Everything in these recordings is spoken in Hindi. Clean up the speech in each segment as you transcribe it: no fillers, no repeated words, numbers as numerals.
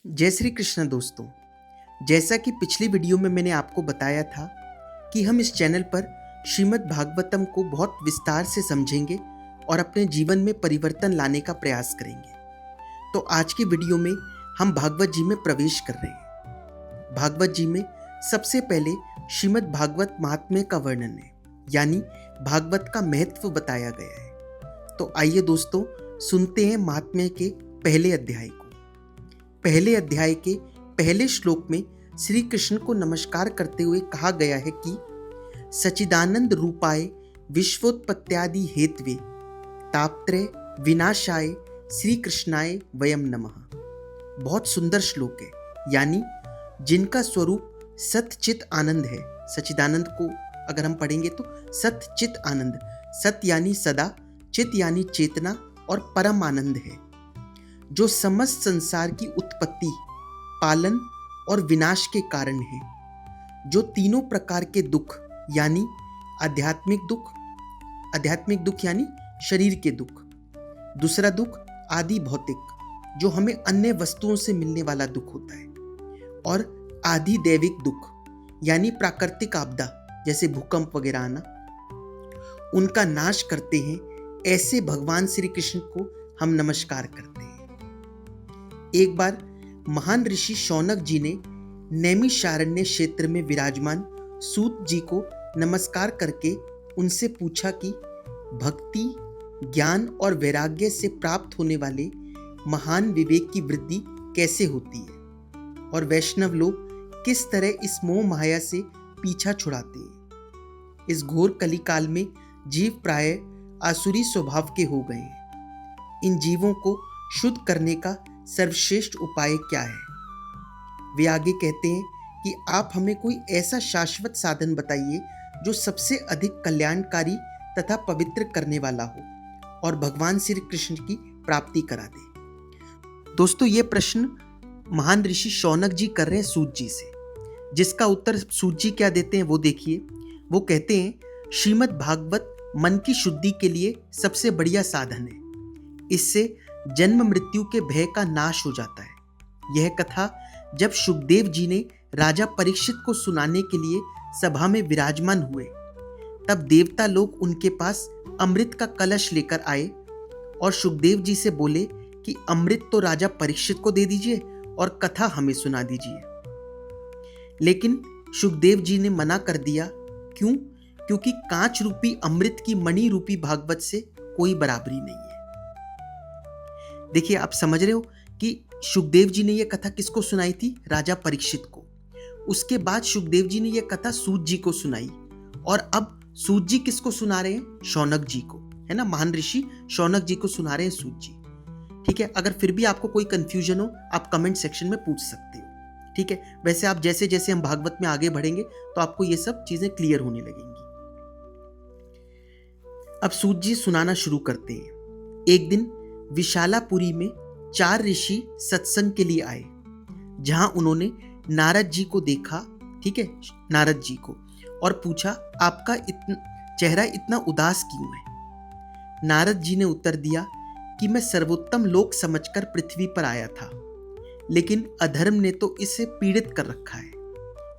जय श्री कृष्ण दोस्तों। जैसा कि पिछली वीडियो में मैंने आपको बताया था कि हम इस चैनल पर श्रीमद् भागवतम को बहुत विस्तार से समझेंगे और अपने जीवन में परिवर्तन लाने का प्रयास करेंगे। तो आज की वीडियो में हम भागवत जी में प्रवेश कर रहे हैं। भागवत जी में सबसे पहले श्रीमद् भागवत महात्म्य का वर्णन है, यानी भागवत का महत्व बताया गया है। तो आइए दोस्तों सुनते हैं महात्म्य के पहले अध्याय को। पहले अध्याय के पहले श्लोक में श्री कृष्ण को नमस्कार करते हुए कहा गया है कि सच्चिदानंद रूपाय विश्वोत्पत्त्यादि हेतवे तापत्रय विनाशाय श्री कृष्णाय वयम नमः। बहुत सुंदर श्लोक है, यानी जिनका स्वरूप सतचित आनंद है। सच्चिदानंद को अगर हम पढ़ेंगे तो सतचित आनंद, सत यानी सदा, चित यानी चेतना और परम आनंद है, जो समस्त संसार की उत्पत्ति, पालन और विनाश के कारण है, जो तीनों प्रकार के दुख यानी आध्यात्मिक दुख यानी शरीर के दुख, दूसरा दुख आदि भौतिक जो हमें अन्य वस्तुओं से मिलने वाला दुख होता है, और आदि दैविक दुख यानी प्राकृतिक आपदा जैसे भूकंप वगैरह आना, उनका नाश करते हैं। ऐसे भगवान श्री कृष्ण को हम नमस्कार करते हैं। एक बार महान ऋषि शौनक जी ने नैमिषारण्य क्षेत्र में विराजमान सूत जी को नमस्कार करके उनसे पूछा कि भक्ति, ज्ञान और वैराग्य से प्राप्त होने वाले महान विवेक की वृद्धि कैसे होती है, और वैष्णव लोग किस तरह इस मोह माया से पीछा छुड़ाते हैं। इस घोर कलिकाल में जीव प्राय आसुरी स्वभाव के हो गए हैं। इन जीवों को शुद्ध करने का सर्वश्रेष्ठ उपाय क्या है? वे आगे कहते हैं कि आप हमें कोई ऐसा शाश्वत साधन बताइए जो सबसे अधिक कल्याणकारी तथा पवित्र करने वाला हो और भगवान श्री कृष्ण की प्राप्ति करा दे। दोस्तों, ये प्रश्न महान ऋषि शौनक जी कर रहे हैं सूत जी से, जिसका उत्तर सूत जी क्या देते हैं वो देखिए। वो कहते हैं, श्रीमद् भागवत मन की शुद्धि के लिए सबसे बढ़िया साधन है। इससे जन्म मृत्यु के भय का नाश हो जाता है। यह कथा जब शुकदेव जी ने राजा परीक्षित को सुनाने के लिए सभा में विराजमान हुए, तब देवता लोग उनके पास अमृत का कलश लेकर आए और शुकदेव जी से बोले कि अमृत तो राजा परीक्षित को दे दीजिए और कथा हमें सुना दीजिए। लेकिन शुकदेव जी ने मना कर दिया। क्यों? क्योंकि कांच रूपी अमृत की मणि रूपी भागवत से कोई बराबरी नहीं है। देखिए, आप समझ रहे हो कि शुकदेव जी ने यह कथा किसको सुनाई थी? राजा परीक्षित को। उसके बाद शुकदेव जी ने यह कथा सूत जी को सुनाई, और अब सूत जी किसको सुना रहे हैं? शौनक जी को, है ना। महान ऋषि शौनक जी को सुना रहे हैं सूत जी। ठीक है, अगर फिर भी आपको कोई कंफ्यूजन हो आप कमेंट सेक्शन में पूछ सकते हो। ठीक है, वैसे आप जैसे जैसे हम भागवत में आगे बढ़ेंगे तो आपको ये सब चीजें क्लियर होने लगेंगी। अब सूत जी सुनाना शुरू करते हैं। एक दिन विशालापुरी में 4 ऋषि सत्संग के लिए आए, जहां उन्होंने नारद जी को देखा। ठीक है, नारद जी को, और पूछा, आपका चेहरा इतना उदास क्यों है? नारद जी ने उत्तर दिया कि मैं सर्वोत्तम लोक समझकर पृथ्वी पर आया था, लेकिन अधर्म ने तो इसे पीड़ित कर रखा है।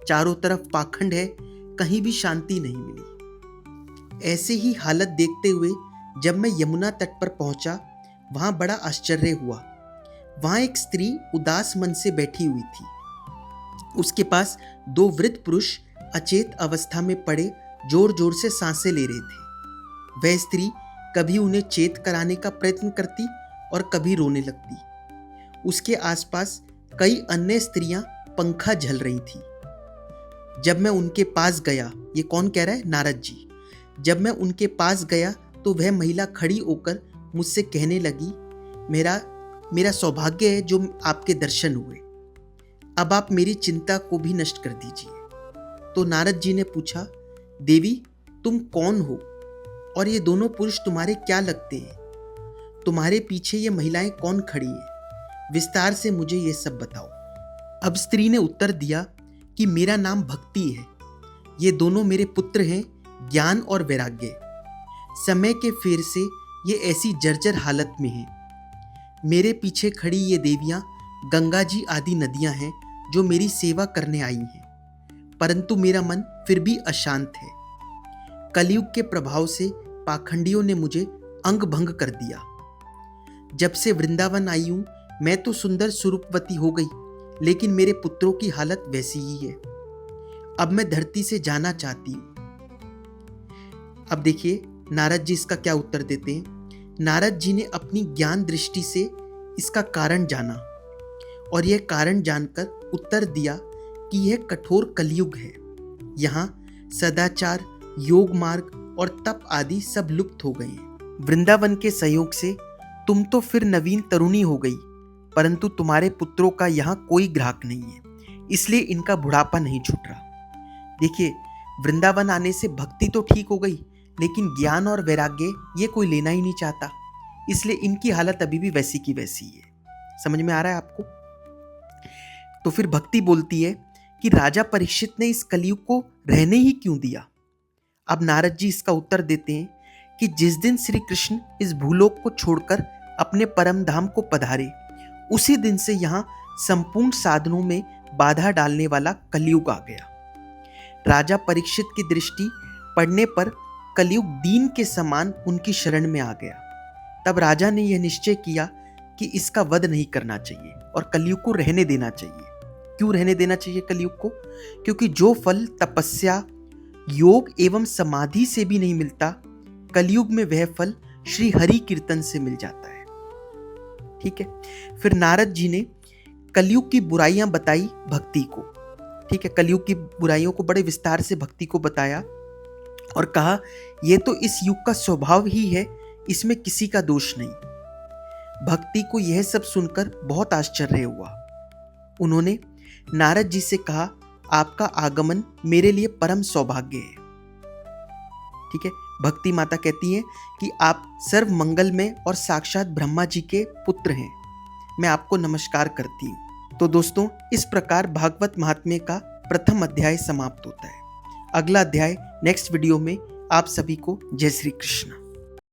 चारों तरफ पाखंड है, कहीं भी शांति नहीं मिली। ऐसे ही हालत देखते हुए जब मैं यमुना तट पर पहुंचा, वहां बड़ा आश्चर्य हुआ। वहां एक स्त्री उदास मन से बैठी हुई थी। उसके पास 2 वृद्ध पुरुष अचेत अवस्था में पड़े जोर जोर से सांसें ले रहे थे। वह स्त्री कभी उन्हें चेत कराने का प्रयत्न करती और कभी रोने लगती। उसके आसपास कई अन्य स्त्रियां पंखा झल रही थी। जब मैं उनके पास गया, ये कौन कह रहा है? नारद जी। जब मैं उनके पास गया तो वह महिला खड़ी होकर मुझसे कहने लगी, मेरा सौभाग्य है जो आपके दर्शन हुए। अब आप मेरी चिंता को भी नष्ट कर दीजिए। तो नारद जी ने पूछा, देवी तुम कौन हो और ये दोनों पुरुष तुम्हारे क्या लगते हैं? तुम्हारे पीछे ये महिलाएं कौन खड़ी हैं? विस्तार से मुझे ये सब बताओ। अब स्त्री ने उत्तर दिया कि मेरा नाम भक्ति है। ये दोनों मेरे पुत्र हैं, ज्ञान और वैराग्य। समय के फेर से ये ऐसी जर्जर हालत में हैं। मेरे पीछे खड़ी ये देवियां गंगा जी आदि नदियां हैं जो मेरी सेवा करने आई हैं, परंतु मेरा मन फिर भी अशांत है। कलयुग के प्रभाव से पाखंडियों ने मुझे अंग भंग कर दिया। जब से वृंदावन आई हूं मैं तो सुंदर स्वरूपवती हो गई, लेकिन मेरे पुत्रों की हालत वैसी ही है। अब मैं धरती से जाना चाहती हूँ। अब देखिए नारद जी इसका क्या उत्तर देते हैं। नारद जी ने अपनी ज्ञान दृष्टि से इसका कारण जाना और यह कारण जानकर उत्तर दिया कि यह कठोर कलयुग है। यहाँ सदाचार, योग मार्ग और तप आदि सब लुप्त हो गए हैं। वृंदावन के सहयोग से तुम तो फिर नवीन तरुणी हो गई, परंतु तुम्हारे पुत्रों का यहाँ कोई ग्राहक नहीं है, इसलिए इनका बुढ़ापा नहीं छूट रहा। देखिए वृंदावन आने से भक्ति तो ठीक हो गई, लेकिन ज्ञान और वैराग्य ये कोई लेना ही नहीं चाहता, इसलिए इनकी हालत अभी भी वैसी की वैसी है। समझ में आ रहा है आपको? तो फिर भक्ति बोलती है कि राजा परीक्षित ने इस कलयुग को रहने ही क्यों दिया। अब नारद जी इसका उत्तर देते हैं कि जिस दिन श्री कृष्ण इस भूलोक को छोड़कर अपने परम धाम को पधारे, उसी दिन से यहाँ संपूर्ण साधनों में बाधा डालने वाला कलयुग आ गया। राजा परीक्षित की दृष्टि पड़ने पर कलयुग दीन के समान उनकी शरण में आ गया। तब राजा ने यह निश्चय किया कि इसका वध नहीं करना चाहिए और कलयुग को रहने देना चाहिए। क्यों रहने देना चाहिए कलयुग को? क्योंकि जो फल तपस्या, योग एवं समाधि से भी नहीं मिलता, कलयुग में वह फल श्री हरि कीर्तन से मिल जाता है। ठीक है। फिर नारद जी ने कलयुग की बुराइयां बताई भक्ति को। ठीक है, कलयुग की बुराइयों को बड़े विस्तार से भक्ति को बताया और कहा यह तो इस युग का स्वभाव ही है, इसमें किसी का दोष नहीं। भक्ति को यह सब सुनकर बहुत आश्चर्य हुआ। उन्होंने नारद जी से कहा, आपका आगमन मेरे लिए परम सौभाग्य है। ठीक है, भक्ति माता कहती हैं कि आप सर्व मंगलमय और साक्षात ब्रह्मा जी के पुत्र हैं। मैं आपको नमस्कार करती हूँ। तो दोस्तों, इस प्रकार भागवत महात्म्य का प्रथम अध्याय समाप्त होता है। अगला अध्याय नेक्स्ट वीडियो में। आप सभी को जय श्री कृष्ण।